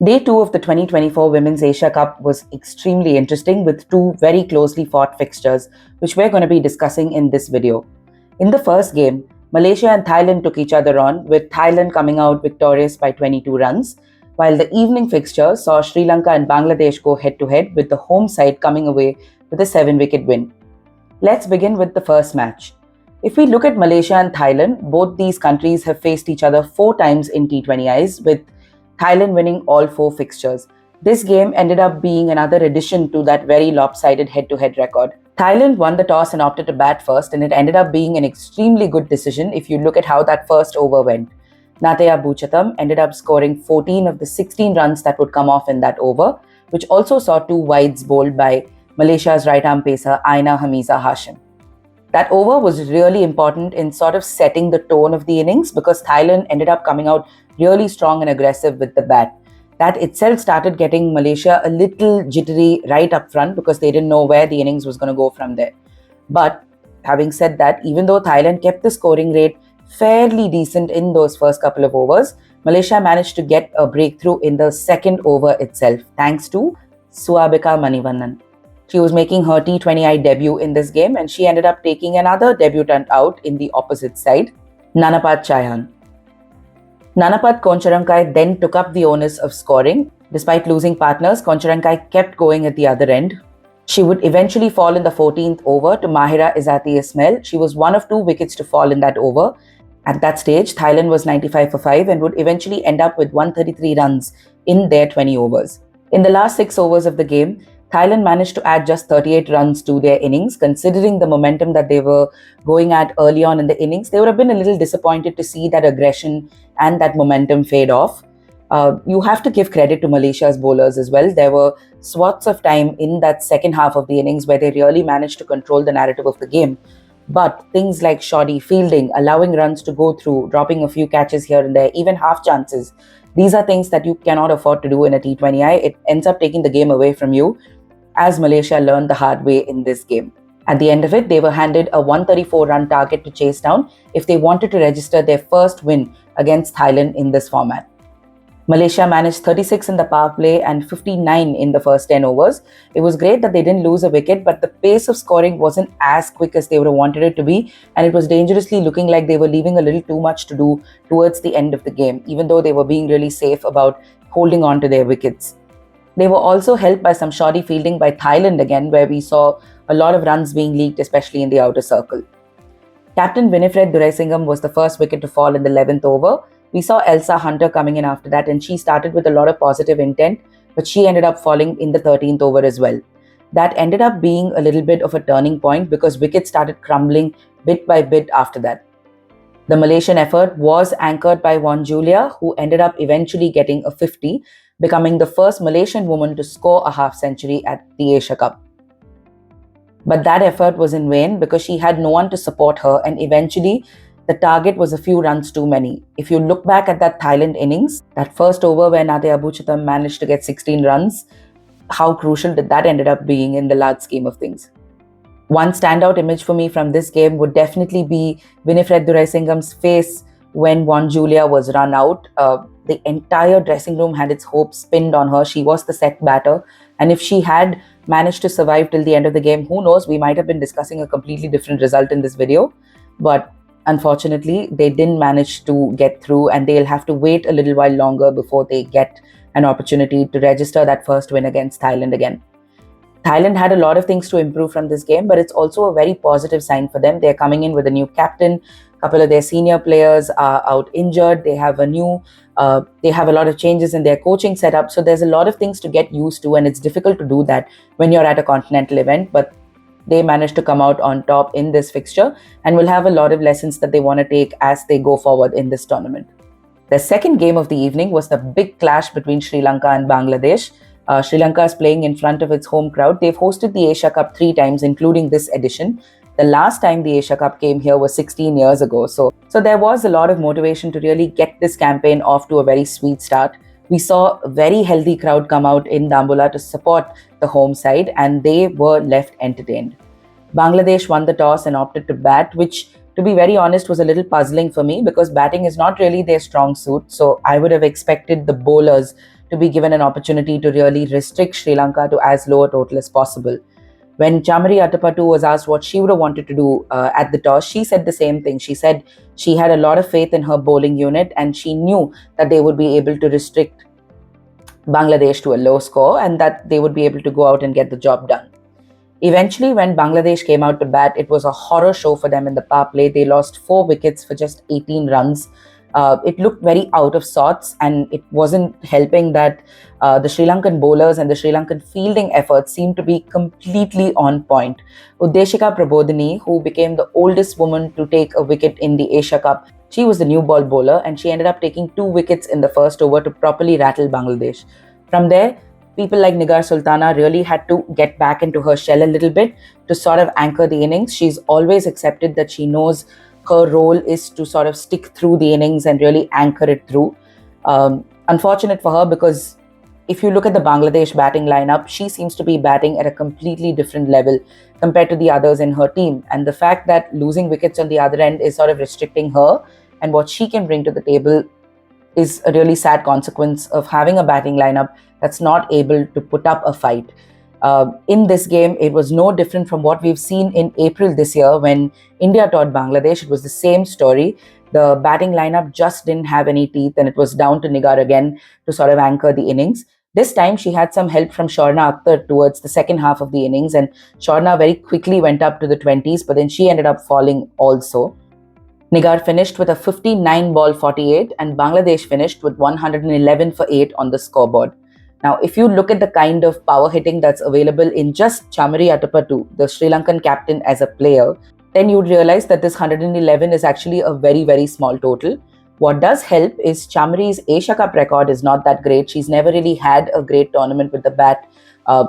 Day 2 of the 2024 Women's Asia Cup was extremely interesting with two very closely fought fixtures, which we're going to be discussing in this video. In the first game, Malaysia and Thailand took each other on, with Thailand coming out victorious by 22 runs, while the evening fixture saw Sri Lanka and Bangladesh go head-to-head, with the home side coming away with a 7-wicket win. Let's begin with the first match. If we look at Malaysia and Thailand, both these countries have faced each other 4 times in T20Is, with Thailand winning all 4 fixtures. This game ended up being another addition to that very lopsided head-to-head record. Thailand won the toss and opted to bat first, and it ended up being an extremely good decision if you look at how that first over went. Nataya Buchatham ended up scoring 14 of the 16 runs that would come off in that over, which also saw 2 wides bowled by Malaysia's right-arm pacer Aina Hamiza Hashim. That over was really important in sort of setting the tone of the innings because Thailand ended up coming out really strong and aggressive with the bat. That itself started getting Malaysia a little jittery right up front because they didn't know where the innings was going to go from there. But having said that, even though Thailand kept the scoring rate fairly decent in those first couple of overs, Malaysia managed to get a breakthrough in the second over itself, thanks to Suabika Manivannan. She was making her T20I debut in this game and she ended up taking another debutant out in the opposite side, Nanapat Chayan. Nanapat Koncharankai then took up the onus of scoring. Despite losing partners, Koncharankai kept going at the other end. She would eventually fall in the 14th over to Mahira Izzati Ismail. She was one of 2 wickets to fall in that over. At that stage, Thailand was 95 for 5 and would eventually end up with 133 runs in their 20 overs. In the last 6 overs of the game, Thailand managed to add just 38 runs to their innings. Considering the momentum that they were going at early on in the innings, they would have been a little disappointed to see that aggression and that momentum fade off. You have to give credit to Malaysia's bowlers as well. There were swaths of time in that second half of the innings where they really managed to control the narrative of the game. But things like shoddy fielding, allowing runs to go through, dropping a few catches here and there, even half chances, these are things that you cannot afford to do in a T20I. It ends up taking the game away from you, as Malaysia learned the hard way in this game. At the end of it, they were handed a 134-run target to chase down if they wanted to register their first win against Thailand in this format. Malaysia managed 36 in the power play and 59 in the first 10 overs. It was great that they didn't lose a wicket, but the pace of scoring wasn't as quick as they would have wanted it to be, and it was dangerously looking like they were leaving a little too much to do towards the end of the game, even though they were being really safe about holding on to their wickets. They were also helped by some shoddy fielding by Thailand again, where we saw a lot of runs being leaked, especially in the outer circle. Captain Winifred Duraisingham was the first wicket to fall in the 11th over. We saw Elsa Hunter coming in after that, and she started with a lot of positive intent, but she ended up falling in the 13th over as well. That ended up being a little bit of a turning point because wickets started crumbling bit by bit after that. The Malaysian effort was anchored by Wan Julia, who ended up eventually getting a 50, becoming the first Malaysian woman to score a half-century at the Asia Cup. But that effort was in vain because she had no one to support her, and eventually the target was a few runs too many. If you look back at that Thailand innings, that first over where Nataya Buchatham managed to get 16 runs, how crucial did that ended up being in the large scheme of things? One standout image for me from this game would definitely be Winifred Duraisingham's face when Wan Julia was run out. The entire dressing room had its hopes pinned on her. She was the set batter. And if she had managed to survive till the end of the game, who knows, we might have been discussing a completely different result in this video. But unfortunately, they didn't manage to get through, and they'll have to wait a little while longer before they get an opportunity to register that first win against Thailand again. Thailand had a lot of things to improve from this game, but it's also a very positive sign for them. They're coming in with a new captain. A couple of their senior players are out injured. They have a lot of changes in their coaching setup. So there's a lot of things to get used to, and it's difficult to do that when you're at a continental event. But they managed to come out on top in this fixture and will have a lot of lessons that they want to take as they go forward in this tournament. The second game of the evening was the big clash between Sri Lanka and Bangladesh. Sri Lanka is playing in front of its home crowd. They've hosted the Asia Cup 3 times, including this edition. The last time the Asia Cup came here was 16 years ago. So there was a lot of motivation to really get this campaign off to a very sweet start. We saw a very healthy crowd come out in Dambulla to support the home side, and they were left entertained. Bangladesh won the toss and opted to bat, which, to be very honest, was a little puzzling for me because batting is not really their strong suit. So I would have expected the bowlers to be given an opportunity to really restrict Sri Lanka to as low a total as possible. When Chamari Atapattu was asked what she would have wanted to do at the toss, she said the same thing. She said she had a lot of faith in her bowling unit and she knew that they would be able to restrict Bangladesh to a low score and that they would be able to go out and get the job done. Eventually, when Bangladesh came out to bat, it was a horror show for them in the power play. They lost 4 wickets for just 18 runs. It looked very out of sorts, and it wasn't helping that the Sri Lankan bowlers and the Sri Lankan fielding efforts seemed to be completely on point. Udeshika Prabodhini, who became the oldest woman to take a wicket in the Asia Cup, she was the new ball bowler, and she ended up taking 2 wickets in the first over to properly rattle Bangladesh. From there, people like Nigar Sultana really had to get back into her shell a little bit to sort of anchor the innings. She's always accepted that she knows her role is to sort of stick through the innings and really anchor it through. Unfortunate for her, because if you look at the Bangladesh batting lineup, she seems to be batting at a completely different level compared to the others in her team. And the fact that losing wickets on the other end is sort of restricting her and what she can bring to the table is a really sad consequence of having a batting lineup that's not able to put up a fight. In this game, it was no different from what we've seen in April this year when India toured Bangladesh. It was the same story. The batting lineup just didn't have any teeth, and it was down to Nigar again to sort of anchor the innings. This time, she had some help from Shorna Akhtar towards the second half of the innings, and Shorna very quickly went up to the 20s, but then she ended up falling also. Nigar finished with a 59 ball 48, and Bangladesh finished with 111 for 8 on the scoreboard. Now, if you look at the kind of power hitting that's available in just Chamari Atapattu, the Sri Lankan captain as a player, then you'd realize that this 111 is actually a very, very small total. What does help is Chamari's Asia Cup record is not that great. She's never really had a great tournament with the bat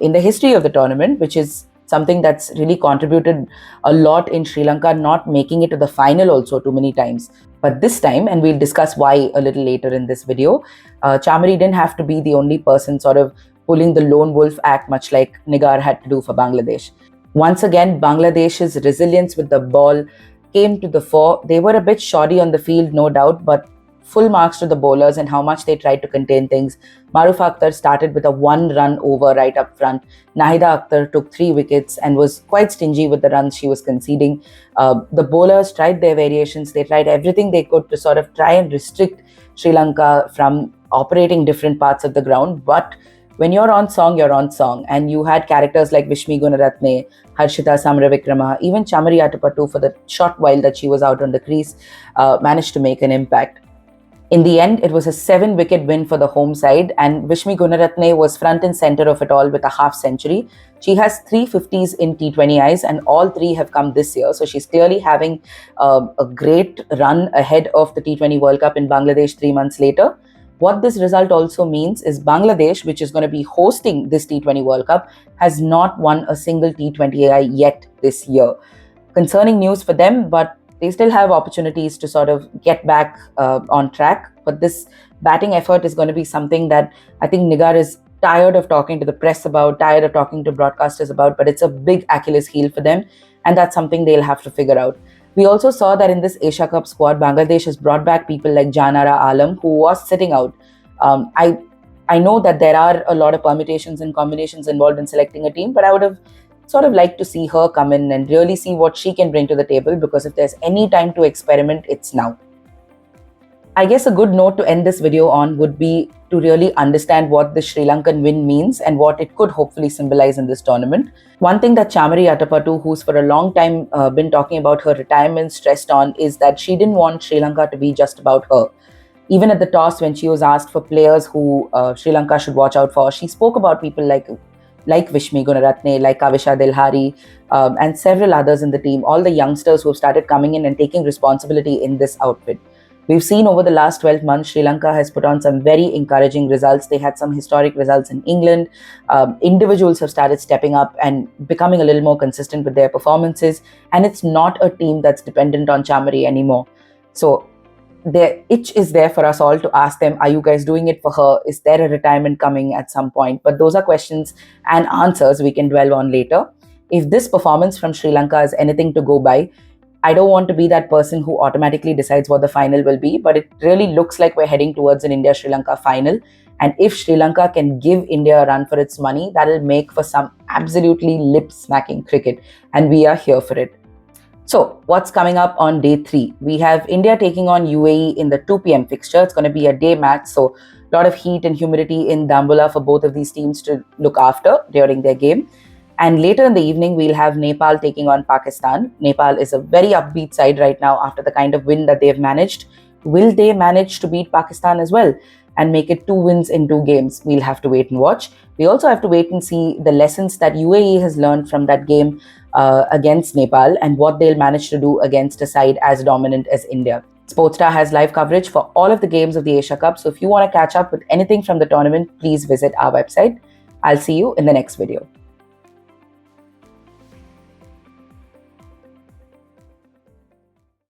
in the history of the tournament, which is something that's really contributed a lot in Sri Lanka, not making it to the final also too many times. But this time, and we'll discuss why a little later in this video, Chamari didn't have to be the only person sort of pulling the lone wolf act, much like Nigar had to do for Bangladesh. Once again, Bangladesh's resilience with the ball came to the fore. They were a bit shoddy on the field, no doubt, but full marks to the bowlers and how much they tried to contain things. Maruf Akhtar started with a 1-run over right up front. Nahida Akhtar took 3 wickets and was quite stingy with the runs she was conceding. The bowlers tried their variations. They tried everything they could to sort of try and restrict Sri Lanka from operating different parts of the ground. But when you're on song, you're on song. And you had characters like Vishmi Gunaratne, Harshita Samaravikrama, even Chamari Atapattu for the short while that she was out on the crease, managed to make an impact. In the end, it was a 7-wicket win for the home side, and Vishmi Gunaratne was front and center of it all with a half century. She has 3 50s in T20Is, and all 3 have come this year. So she's clearly having a great run ahead of the T20 World Cup in Bangladesh 3 months later. What this result also means is Bangladesh, which is going to be hosting this T20 World Cup, has not won a single T20I yet this year. Concerning news for them, but they still have opportunities to sort of get back on track. But this batting effort is going to be something that I think Nigar is tired of talking to the press about, tired of talking to broadcasters about, but it's a big Achilles heel for them. And that's something they'll have to figure out. We also saw that in this Asia Cup squad, Bangladesh has brought back people like Janara Alam, who was sitting out. I know that there are a lot of permutations and combinations involved in selecting a team, but I would have sort of like to see her come in and really see what she can bring to the table, because if there's any time to experiment, it's now. I guess a good note to end this video on would be to really understand what the Sri Lankan win means and what it could hopefully symbolize in this tournament. One thing that Chamari Atapattu, who's for a long time been talking about her retirement, stressed on is that she didn't want Sri Lanka to be just about her. Even at the toss, when she was asked for players who Sri Lanka should watch out for, she spoke about people like Vishmi Gunaratne, like Kavisha Dilhari, and several others in the team, all the youngsters who have started coming in and taking responsibility in this outfit. We've seen over the last 12 months, Sri Lanka has put on some very encouraging results. They had some historic results in England. Individuals have started stepping up and becoming a little more consistent with their performances. And it's not a team that's dependent on Chamari anymore. So the itch is there for us all to ask them, are you guys doing it for her? Is there a retirement coming at some point? But those are questions and answers we can dwell on later. If this performance from Sri Lanka is anything to go by, I don't want to be that person who automatically decides what the final will be, but it really looks like we're heading towards an India-Sri Lanka final. And if Sri Lanka can give India a run for its money, that'll make for some absolutely lip-smacking cricket, and we are here for it. So, what's coming up on day 3? We have India taking on UAE in the 2 p.m. fixture. It's going to be a day match, so a lot of heat and humidity in Dambulla for both of these teams to look after during their game. And later in the evening, we'll have Nepal taking on Pakistan. Nepal is a very upbeat side right now after the kind of win that they've managed. Will they manage to beat Pakistan as well and make it 2 wins in 2 games? We'll have to wait and watch. We also have to wait and see the lessons that UAE has learned from that game against Nepal and what they'll manage to do against a side as dominant as India. Sportstar has live coverage for all of the games of the Asia Cup, so if you want to catch up with anything from the tournament, please visit our website. I'll see you in the next video.